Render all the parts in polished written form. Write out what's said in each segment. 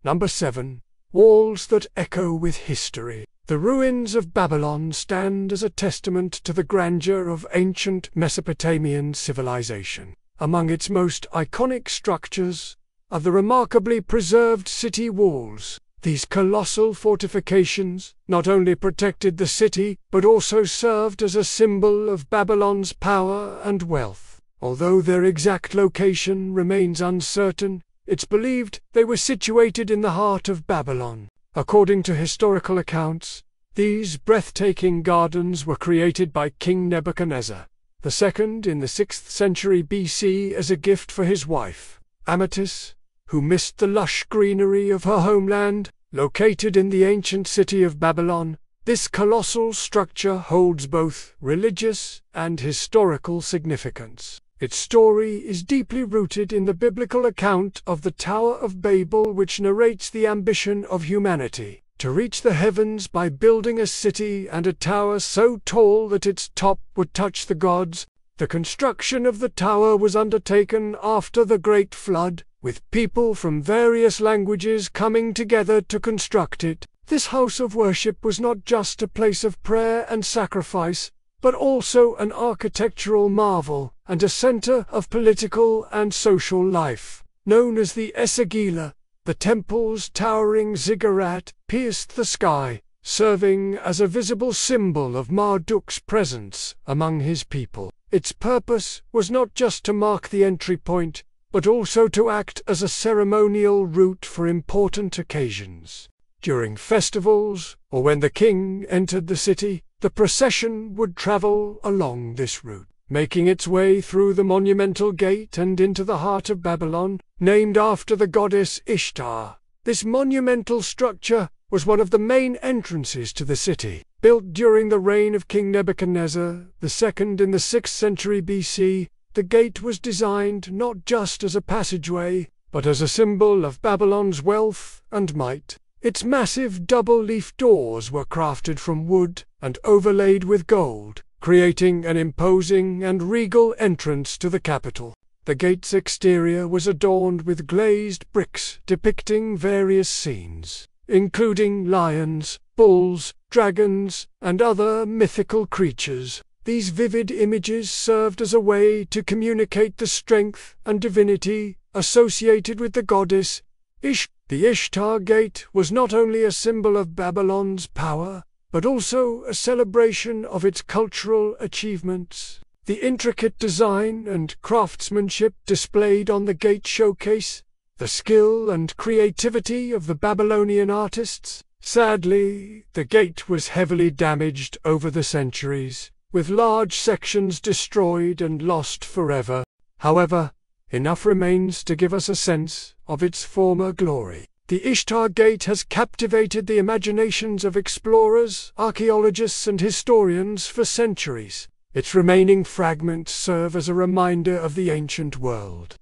Number 7. Walls that echo with history. The ruins of Babylon stand as a testament to the grandeur of ancient Mesopotamian civilization. Among its most iconic structures are the remarkably preserved city walls. These colossal fortifications not only protected the city, but also served as a symbol of Babylon's power and wealth. Although their exact location remains uncertain, it's believed they were situated in the heart of Babylon. According to historical accounts, these breathtaking gardens were created by King Nebuchadnezzar II in the 6th century BC as a gift for his wife, Amytis, who missed the lush greenery of her homeland. Located in the ancient city of Babylon, this colossal structure holds both religious and historical significance. Its story is deeply rooted in the biblical account of the Tower of Babel, which narrates the ambition of humanity to reach the heavens by building a city and a tower so tall that its top would touch the gods. The construction of the tower was undertaken after the Great Flood, with people from various languages coming together to construct it. This house of worship was not just a place of prayer and sacrifice, but also an architectural marvel and a center of political and social life. Known as the Esagila, the temple's towering ziggurat pierced the sky, serving as a visible symbol of Marduk's presence among his people. Its purpose was not just to mark the entry point, but also to act as a ceremonial route for important occasions. During festivals, or when the king entered the city, the procession would travel along this route, making its way through the monumental gate and into the heart of Babylon, named after the goddess Ishtar. This monumental structure was one of the main entrances to the city. Built during the reign of King Nebuchadnezzar II in the 6th century BC, the gate was designed not just as a passageway, but as a symbol of Babylon's wealth and might. Its massive double-leaf doors were crafted from wood and overlaid with gold, creating an imposing and regal entrance to the capital. The gate's exterior was adorned with glazed bricks depicting various scenes, including lions, bulls, dragons, and other mythical creatures. These vivid images served as a way to communicate the strength and divinity associated with the goddess Ishtar. The Ishtar Gate was not only a symbol of Babylon's power, but also a celebration of its cultural achievements. The intricate design and craftsmanship displayed on the gate showcase the skill and creativity of the Babylonian artists. Sadly, the gate was heavily damaged over the centuries, with large sections destroyed and lost forever. However, enough remains to give us a sense of its former glory. The Ishtar Gate has captivated the imaginations of explorers, archaeologists, and historians for centuries. Its remaining fragments serve as a reminder of the ancient world's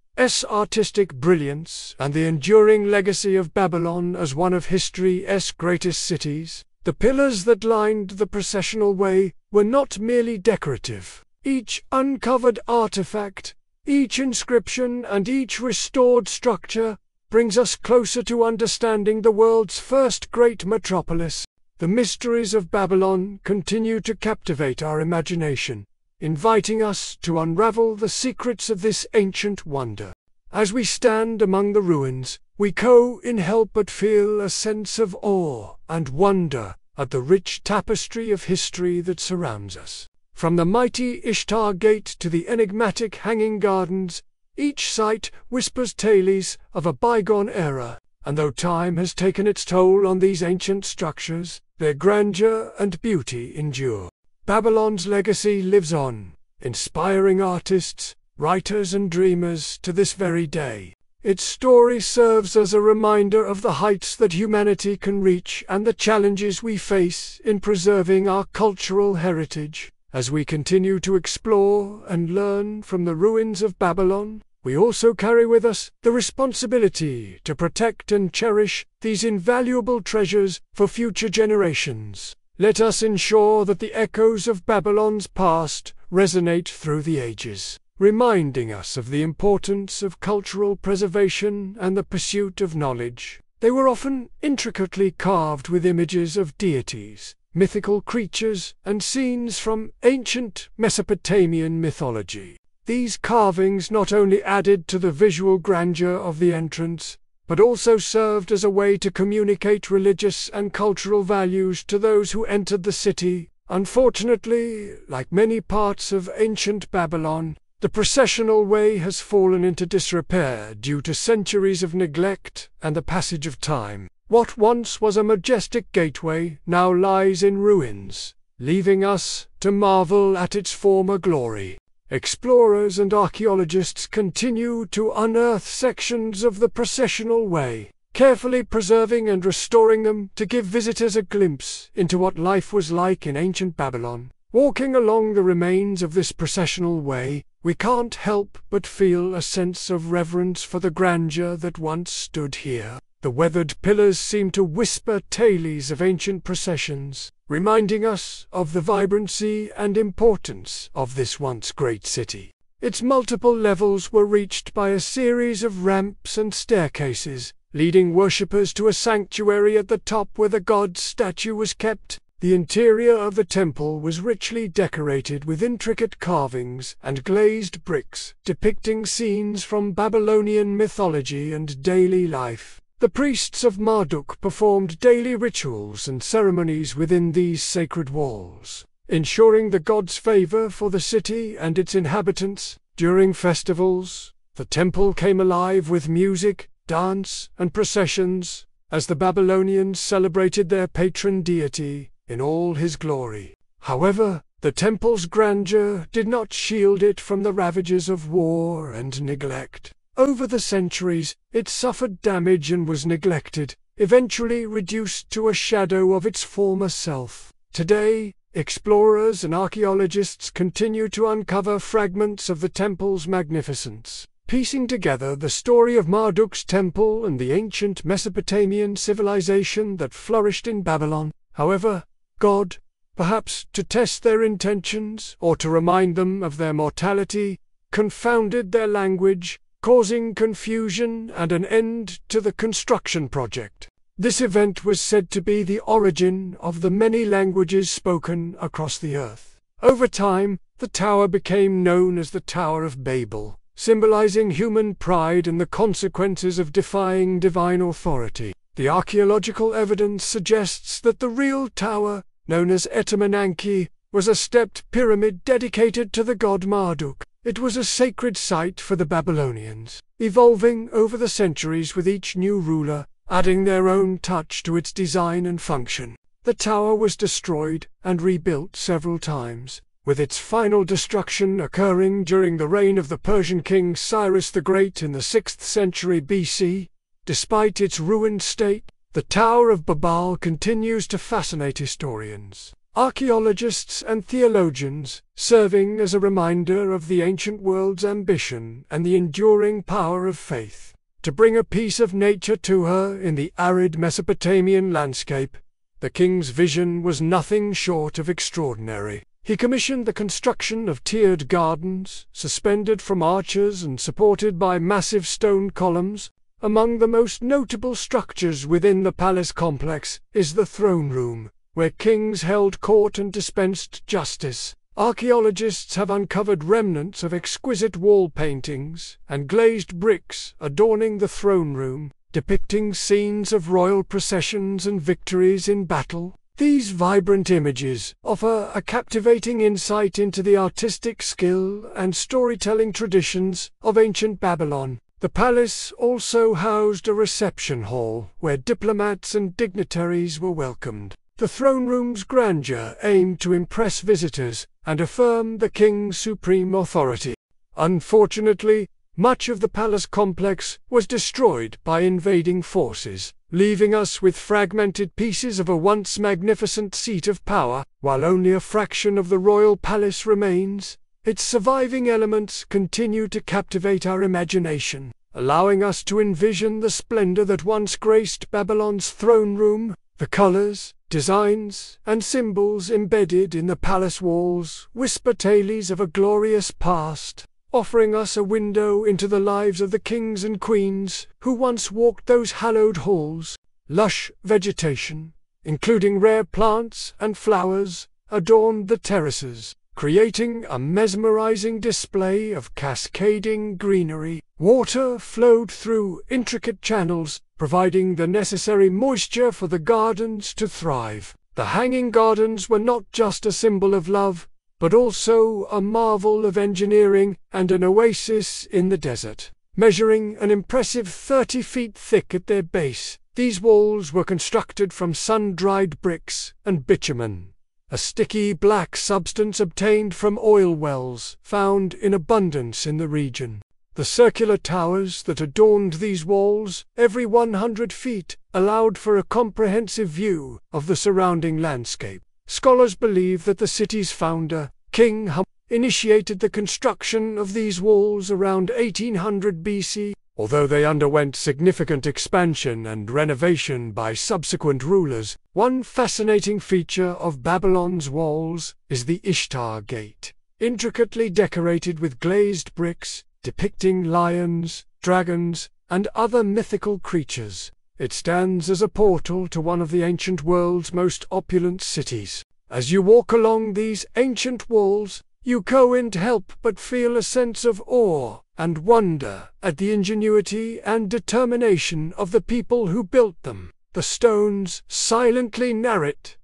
artistic brilliance and the enduring legacy of Babylon as one of history's greatest cities. The pillars that lined the processional way were not merely decorative. Each uncovered artifact, each inscription, and each restored structure brings us closer to understanding the world's first great metropolis. The mysteries of Babylon continue to captivate our imagination, inviting us to unravel the secrets of this ancient wonder. As we stand among the ruins, we can't help but feel a sense of awe and wonder at the rich tapestry of history that surrounds us. From the mighty Ishtar Gate to the enigmatic Hanging Gardens, each site whispers tales of a bygone era, and though time has taken its toll on these ancient structures, their grandeur and beauty endure. Babylon's legacy lives on, inspiring artists, writers, and dreamers to this very day. Its story serves as a reminder of the heights that humanity can reach and the challenges we face in preserving our cultural heritage. As we continue to explore and learn from the ruins of Babylon, we also carry with us the responsibility to protect and cherish these invaluable treasures for future generations. Let us ensure that the echoes of Babylon's past resonate through the ages, reminding us of the importance of cultural preservation and the pursuit of knowledge. They were often intricately carved with images of deities, mythical creatures, and scenes from ancient Mesopotamian mythology. These carvings not only added to the visual grandeur of the entrance, but also served as a way to communicate religious and cultural values to those who entered the city. Unfortunately, like many parts of ancient Babylon, the processional way has fallen into disrepair due to centuries of neglect and the passage of time. What once was a majestic gateway now lies in ruins, leaving us to marvel at its former glory. Explorers and archaeologists continue to unearth sections of the processional way, carefully preserving and restoring them to give visitors a glimpse into what life was like in ancient Babylon. Walking along the remains of this processional way, we can't help but feel a sense of reverence for the grandeur that once stood here. The weathered pillars seem to whisper tales of ancient processions, reminding us of the vibrancy and importance of this once great city. Its multiple levels were reached by a series of ramps and staircases, leading worshippers to a sanctuary at the top where the god's statue was kept. The interior of the temple was richly decorated with intricate carvings and glazed bricks, depicting scenes from Babylonian mythology and daily life. The priests of Marduk performed daily rituals and ceremonies within these sacred walls, ensuring the god's favor for the city and its inhabitants. During festivals, the temple came alive with music, dance, and processions, as the Babylonians celebrated their patron deity in all his glory. However, the temple's grandeur did not shield it from the ravages of war and neglect. Over the centuries, it suffered damage and was neglected, eventually reduced to a shadow of its former self. Today, explorers and archaeologists continue to uncover fragments of the temple's magnificence, piecing together the story of Marduk's temple and the ancient Mesopotamian civilization that flourished in Babylon. However, God, perhaps to test their intentions or to remind them of their mortality, confounded their language, causing confusion and an end to the construction project. This event was said to be the origin of the many languages spoken across the earth. Over time, the tower became known as the Tower of Babel, symbolizing human pride and the consequences of defying divine authority. The archaeological evidence suggests that the real tower, known as Etemenanki, was a stepped pyramid dedicated to the god Marduk. It was a sacred site for the Babylonians, evolving over the centuries with each new ruler, adding their own touch to its design and function. The tower was destroyed and rebuilt several times, with its final destruction occurring during the reign of the Persian king Cyrus the Great in the 6th century BC. Despite its ruined state, the Tower of Babel continues to fascinate historians, archaeologists and theologians, serving as a reminder of the ancient world's ambition and the enduring power of faith. To bring a piece of nature to her in the arid Mesopotamian landscape, the king's vision was nothing short of extraordinary. He commissioned the construction of tiered gardens, suspended from arches and supported by massive stone columns. Among the most notable structures within the palace complex is the throne room, where kings held court and dispensed justice. Archaeologists have uncovered remnants of exquisite wall paintings and glazed bricks adorning the throne room, depicting scenes of royal processions and victories in battle. These vibrant images offer a captivating insight into the artistic skill and storytelling traditions of ancient Babylon. The palace also housed a reception hall where diplomats and dignitaries were welcomed. The throne room's grandeur aimed to impress visitors and affirm the king's supreme authority. Unfortunately, much of the palace complex was destroyed by invading forces, leaving us with fragmented pieces of a once magnificent seat of power. While only a fraction of the royal palace remains, its surviving elements continue to captivate our imagination, allowing us to envision the splendor that once graced Babylon's throne room. The colors, designs, and symbols embedded in the palace walls whisper tales of a glorious past, offering us a window into the lives of the kings and queens who once walked those hallowed halls. Lush vegetation, including rare plants and flowers, adorned the terraces, creating a mesmerizing display of cascading greenery. Water flowed through intricate channels, providing the necessary moisture for the gardens to thrive. The hanging gardens were not just a symbol of love, but also a marvel of engineering and an oasis in the desert. Measuring an impressive 30 feet thick at their base, these walls were constructed from sun-dried bricks and bitumen, a sticky black substance obtained from oil wells found in abundance in the region. The circular towers that adorned these walls, every 100 feet, allowed for a comprehensive view of the surrounding landscape. Scholars believe that the city's founder, King Hum, initiated the construction of these walls around 1800 BC, although they underwent significant expansion and renovation by subsequent rulers. One fascinating feature of Babylon's walls is the Ishtar Gate, intricately decorated with glazed bricks, depicting lions, dragons, and other mythical creatures. It stands as a portal to one of the ancient world's most opulent cities. As you walk along these ancient walls, you can't help but feel a sense of awe and wonder at the ingenuity and determination of the people who built them. The stones silently narrate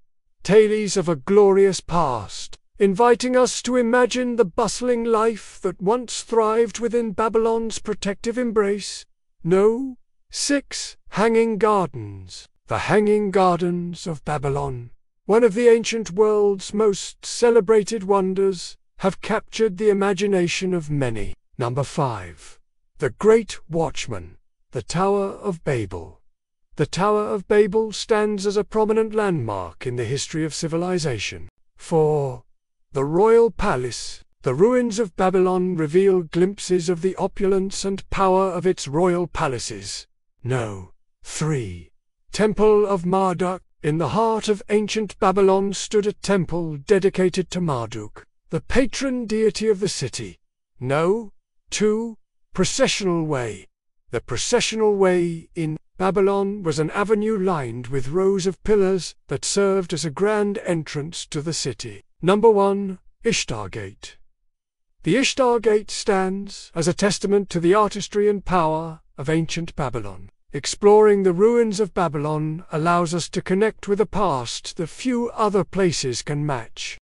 tales of a glorious past, inviting us to imagine the bustling life that once thrived within Babylon's protective embrace. 6. Hanging Gardens. The Hanging Gardens of Babylon, one of the ancient world's most celebrated wonders, have captured the imagination of many. 5. The Great Watchman. The Tower of Babel. The Tower of Babel stands as a prominent landmark in the history of civilization. 4. The Royal Palace. The ruins of Babylon reveal glimpses of the opulence and power of its royal palaces. 3. Temple of Marduk. In the heart of ancient Babylon stood a temple dedicated to Marduk, the patron deity of the city. 2. Processional Way. The processional way in Babylon was an avenue lined with rows of pillars that served as a grand entrance to the city. 1. Ishtar Gate. The Ishtar Gate stands as a testament to the artistry and power of ancient Babylon. Exploring the ruins of Babylon allows us to connect with a past that few other places can match.